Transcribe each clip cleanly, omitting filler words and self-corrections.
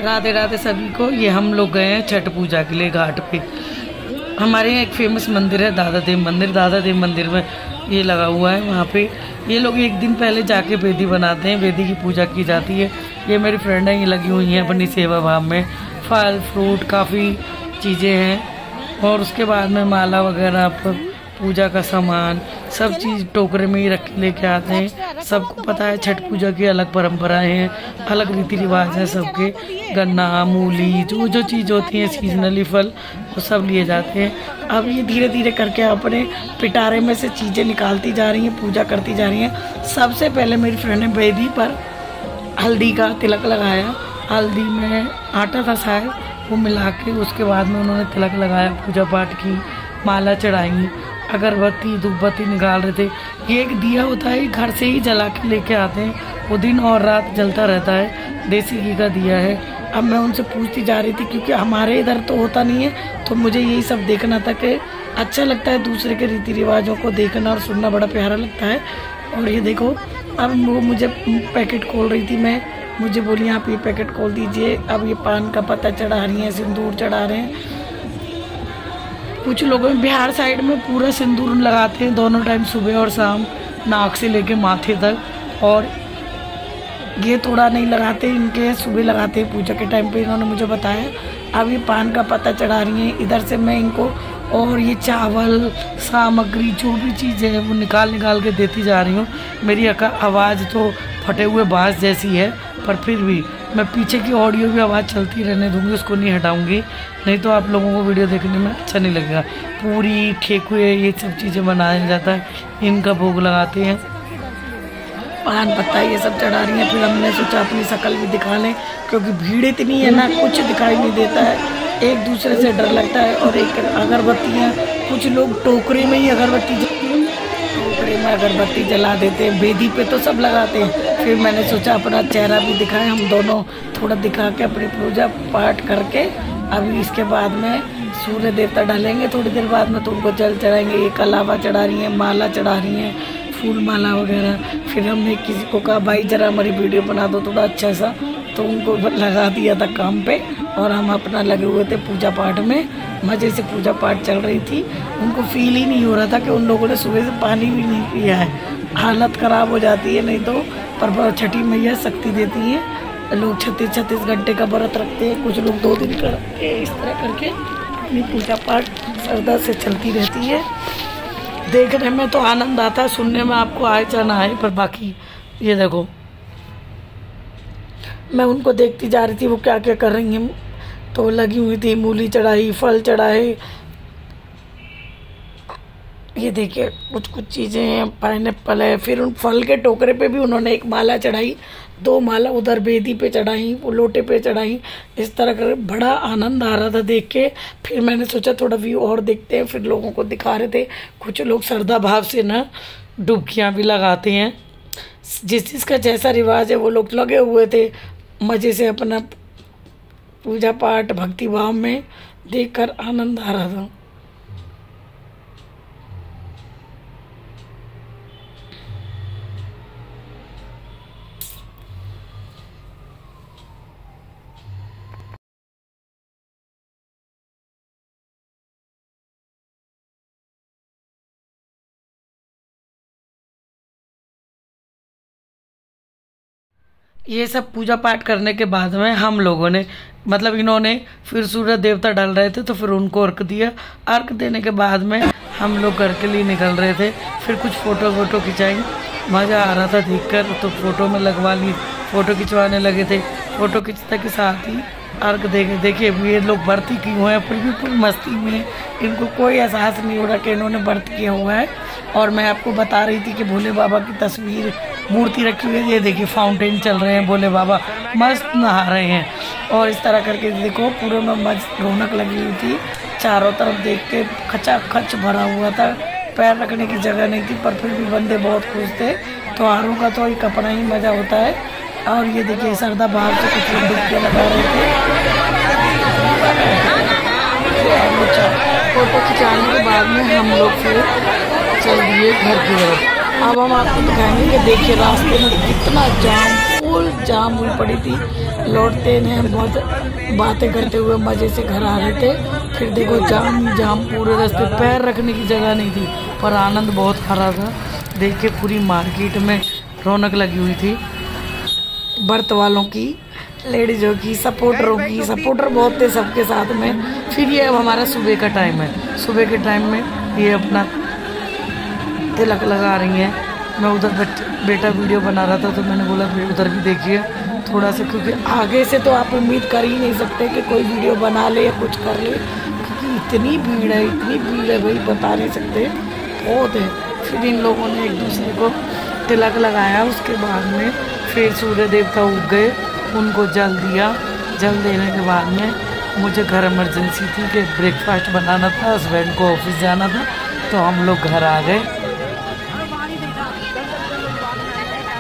राधे राधे सभी को। ये हम लोग गए हैं छठ पूजा के लिए घाट पे। हमारे यहाँ एक फेमस मंदिर है दादा देव मंदिर। दादा देव मंदिर में ये लगा हुआ है। वहाँ पे ये लोग एक दिन पहले जाके वेदी बनाते हैं, वेदी की पूजा की जाती है। ये मेरी फ्रेंड है, ये लगी हुई हैं अपनी सेवा भाव में। फल फ्रूट काफ़ी चीज़ें हैं और उसके बाद में माला वगैरह पूजा का सामान सब चीज़ टोकरे में ही रख के लेके आते हैं। सबको पता है छठ पूजा की अलग परंपराएं हैं, अलग रीति रिवाज है सबके। गन्ना मूली जो जो चीज़ होती है सीजनली फल वो सब लिए जाते हैं। अब ये धीरे धीरे करके अपने पिटारे में से चीज़ें निकालती जा रही हैं, पूजा करती जा रही हैं। सबसे पहले मेरी फ्रेंड ने वेदी पर हल्दी का तिलक लगाया। हल्दी में आटा था शायद, वो मिला के उसके बाद में उन्होंने तिलक लगाया, पूजा पाठ की, माला चढ़ाई, अगरबत्ती धूपबत्ती निकाल रहे थे। ये एक दिया होता है, घर से ही जला के लेके आते हैं, वो दिन और रात जलता रहता है। देसी घी का दिया है। अब मैं उनसे पूछती जा रही थी क्योंकि हमारे इधर तो होता नहीं है, तो मुझे यही सब देखना था कि अच्छा लगता है दूसरे के रीति रिवाजों को देखना और सुनना, बड़ा प्यारा लगता है। और ये देखो अब वो मुझे पैकेट खोल रही थी, मुझे बोली आप ये पैकेट खोल दीजिए। अब ये पान का पत्ता चढ़ा रही हैं, सिंदूर चढ़ा रहे हैं। कुछ लोगों में बिहार साइड में पूरा सिंदूर लगाते हैं दोनों टाइम, सुबह और शाम, नाक से लेके माथे तक। और ये थोड़ा नहीं लगाते, इनके सुबह लगाते हैं पूजा के टाइम पे, इन्होंने मुझे बताया। अब ये पान का पत्ता चढ़ा रही हैं। इधर से मैं इनको और ये चावल सामग्री जो भी चीज़ है वो निकाल के देती जा रही हूँ। मेरी आवाज़ तो फटे हुए बाँस जैसी है, पर फिर भी मैं पीछे की ऑडियो भी आवाज़ चलती रहने दूँगी, उसको नहीं हटाऊँगी, नहीं तो आप लोगों को वीडियो देखने में अच्छा नहीं लगेगा। पूरी ठेकुए ये सब चीज़ें बनाया जाता है, इनका भोग लगाते हैं। पान पत्ता ये सब चढ़ा रही हैं। फिर हमने सोचा अपनी शक्ल भी दिखा लें, क्योंकि भीड़ इतनी है ना, कुछ दिखाई नहीं देता है, एक दूसरे से डर लगता है। और एक अगरबत्तियाँ, कुछ लोग टोकरे में ही अगरबत्ती जला देते हैं। वेदी पे तो सब लगाते हैं। फिर मैंने सोचा अपना चेहरा भी दिखाएं, हम दोनों थोड़ा दिखा के अपनी पूजा पाठ करके अभी इसके बाद में सूर्य देवता डालेंगे। थोड़ी देर बाद में तो उनको जल चढ़ाएंगे। ये कलावा चढ़ा रही हैं, माला चढ़ा रही हैं, फूल माला वगैरह। फिर हमने किसी को कहा भाई जरा हमारी वीडियो बना दो थोड़ा अच्छा सा, तो उनको लगा दिया था काम पे और हम अपना लगे हुए थे पूजा पाठ में। मज़े से पूजा पाठ चल रही थी। उनको फील ही नहीं हो रहा था कि उन लोगों ने सुबह से पानी भी नहीं पिया है। हालत ख़राब हो जाती है नहीं तो। पर छठी मैया शक्ति देती है। लोग 36 घंटे का व्रत रखते हैं, कुछ लोग 2 दिन करते हैं। इस तरह करके अपनी पूजा पाठ श्रद्धा से चलती रहती है। देखने में तो आनंद आता है, सुनने में आपको आए या ना आए, पर बाकी ये देखो मैं उनको देखती जा रही थी वो क्या क्या कर रही हैं। तो लगी हुई थी, मूली चढ़ाई, फल चढ़ाए। ये देखिए कुछ चीज़ें हैं, पाइनएप्पल है। फिर उन फल के टोकरे पे भी उन्होंने एक माला चढ़ाई, 2 माला उधर वेदी पे चढ़ाई, वो लोटे पे चढ़ाई। इस तरह कर बड़ा आनंद आ रहा था देख के। फिर मैंने सोचा थोड़ा व्यू और देखते हैं, फिर लोगों को दिखा रहे थे। कुछ लोग श्रद्धा भाव से ना डुबकियाँ भी लगाते हैं। जिस चीज़ का जैसा रिवाज है वो लोग लगे हुए थे, मज़े से अपना पूजा पाठ भक्ति भाव में देखकर आनंद आ रहा था। ये सब पूजा पाठ करने के बाद में हम लोगों ने मतलब इन्होंने फिर सूर्य देवता डाल रहे थे तो फिर उनको अर्घ दिया। अर्घ देने के बाद में हम लोग घर के लिए निकल रहे थे। फिर कुछ फ़ोटो खिंचाई, मज़ा आ रहा था देखकर, तो फ़ोटो में लगवा ली, फ़ोटो खिंचवाने लगे थे। फ़ोटो खिंचते के साथ ही अर्घ देखिए ये लोग व्रत क्यों हैं, फिर भी पूरी मस्ती में, इनको कोई एहसास नहीं हो रहा कि इन्होंने व्रत किया हुआ है। और मैं आपको बता रही थी कि भोले बाबा की तस्वीर मूर्ति रखी हुई है। ये देखिए फाउंटेन चल रहे हैं, भोले बाबा मस्त नहा रहे हैं। और इस तरह करके देखो पूरे में मस्त रौनक लगी हुई थी। चारों तरफ देख के खचाखच भरा हुआ था, पैर रखने की जगह नहीं थी, पर फिर भी बंदे बहुत खुश थे। त्योहारों का तो एक अपना ही मज़ा होता है। और ये देखिए श्रद्धा भाव से कुछ लोग डुबकियाँ लगा रहे थे। फोटो खिंचाने के बाद में हम लोग फिर चल दिए घर की तरफ। अब हम आपको दिखाएंगे कि देखिए रास्ते में कितना जाम, फुल जाम हुई पड़ी थी। लौटते हैं बहुत बातें करते हुए मज़े से घर आ रहे थे। फिर देखो जाम ही जाम, पूरे रास्ते पैर रखने की जगह नहीं थी, पर आनंद बहुत आ रहा था। देख के पूरी मार्केट में रौनक लगी हुई थी, बर्थ वालों की, लेडीज़ों की, सपोर्टर बहुत थे सबके साथ में। फिर ये अब हमारा सुबह का टाइम है। सुबह के टाइम में ये अपना तिलक लगा रही हैं। मैं उधर बेटा वीडियो बना रहा था तो मैंने बोला उधर भी देखिए थोड़ा सा, क्योंकि आगे से तो आप उम्मीद कर ही नहीं सकते कि कोई वीडियो बना ले या कुछ कर ले, क्योंकि इतनी भीड़ है भाई, बता नहीं सकते, बहुत है। फिर इन लोगों ने एक दूसरे को तिलक लगाया। उसके बाद में फिर सूर्य देवता उग गए, उनको जल दिया। जल देने के बाद में मुझे घर इमरजेंसी थी कि ब्रेकफास्ट बनाना था, हस्बैंड को ऑफिस जाना था, तो हम लोग घर आ गए।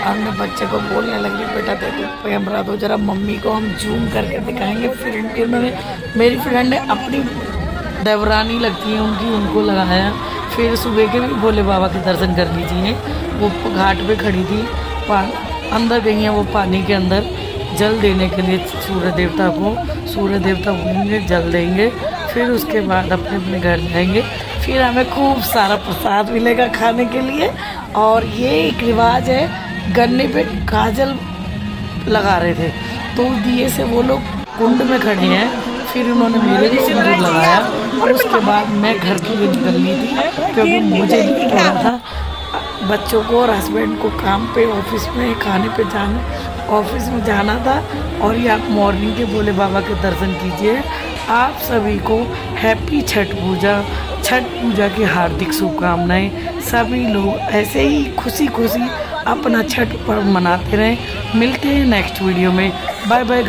हमने बच्चे को बोलने लगी, बेटा देखो कैमरा दो जरा, मम्मी को हम जूम करके दिखाएंगे। फिर उन्होंने, मेरी फ्रेंड ने अपनी देवरानी लगती है उनकी, उनको लगाया। फिर सुबह के भी भोले बाबा के दर्शन कर लीजिए। वो घाट पे खड़ी थी, अंदर गई हैं वो पानी के अंदर जल देने के लिए सूर्य देवता को। सूर्य देवता उगेंगे, जल देंगे, फिर उसके बाद अपने अपने घर जाएंगे। फिर हमें खूब सारा प्रसाद मिलेगा खाने के लिए। और ये एक रिवाज है, गन्ने पे काजल लगा रहे थे तो उस दिए से वो लोग कुंड में खड़े हैं। फिर उन्होंने मेरे को सिंदूर लगाया और उसके बाद मैं घर के लिए निकलनी थी, क्योंकि मुझे लेट हो रहा था बच्चों को और हस्बैंड को काम पे, ऑफिस में खाने पे जाना, ऑफिस में जाना था। और ये आप मॉर्निंग के भोले बाबा के दर्शन कीजिए। आप सभी को हैप्पी छठ पूजा की हार्दिक शुभकामनाएं। सभी लोग ऐसे ही खुशी खुशी अपना छठ पर्व मनाते रहें। मिलते हैं नेक्स्ट वीडियो में। Bye bye.